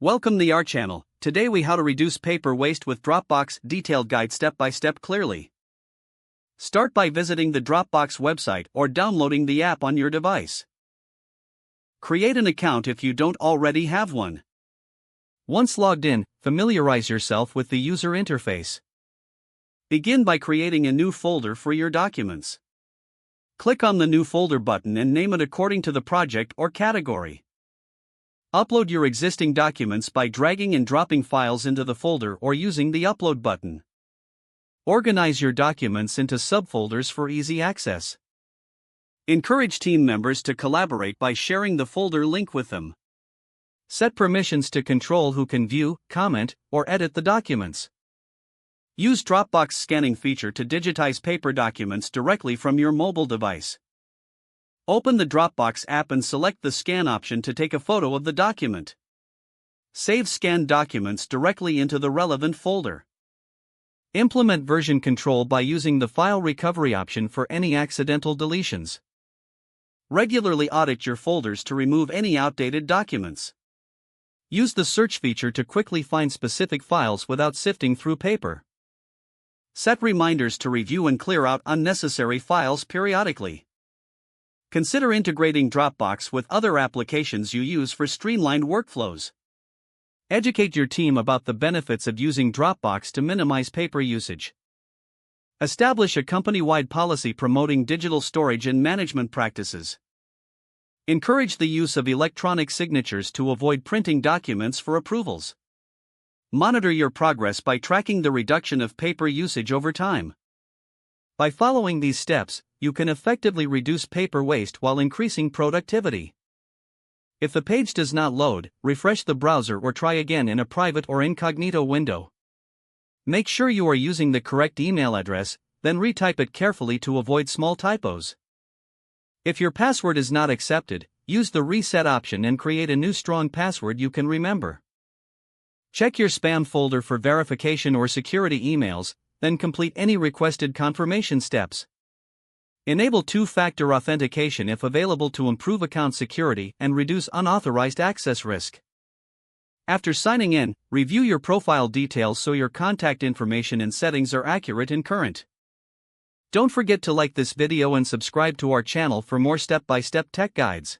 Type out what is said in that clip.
Welcome to our channel. Today we how to reduce paper waste with Dropbox detailed guide step by step clearly. Start by visiting the Dropbox website or downloading the app on your device. Create an account if you don't already have one. Once logged in, familiarize yourself with the user interface. Begin by creating a new folder for your documents. Click on the New Folder button and name it according to the project or category. Upload your existing documents by dragging and dropping files into the folder or using the Upload button. Organize your documents into subfolders for easy access. Encourage team members to collaborate by sharing the folder link with them. Set permissions to control who can view, comment, or edit the documents. Use Dropbox scanning feature to digitize paper documents directly from your mobile device. Open the Dropbox app and select the scan option to take a photo of the document. Save scanned documents directly into the relevant folder. Implement version control by using the file recovery option for any accidental deletions. Regularly audit your folders to remove any outdated documents. Use the search feature to quickly find specific files without sifting through paper. Set reminders to review and clear out unnecessary files periodically. Consider integrating Dropbox with other applications you use for streamlined workflows. Educate your team about the benefits of using Dropbox to minimize paper usage. Establish a company-wide policy promoting digital storage and management practices. Encourage the use of electronic signatures to avoid printing documents for approvals. Monitor your progress by tracking the reduction of paper usage over time. By following these steps, you can effectively reduce paper waste while increasing productivity. If the page does not load, refresh the browser or try again in a private or incognito window. Make sure you are using the correct email address, then retype it carefully to avoid small typos. If your password is not accepted, use the reset option and create a new strong password you can remember. Check your spam folder for verification or security emails, then complete any requested confirmation steps. Enable two-factor authentication if available to improve account security and reduce unauthorized access risk. After signing in, review your profile details so your contact information and settings are accurate and current. Don't forget to like this video and subscribe to our channel for more step-by-step tech guides.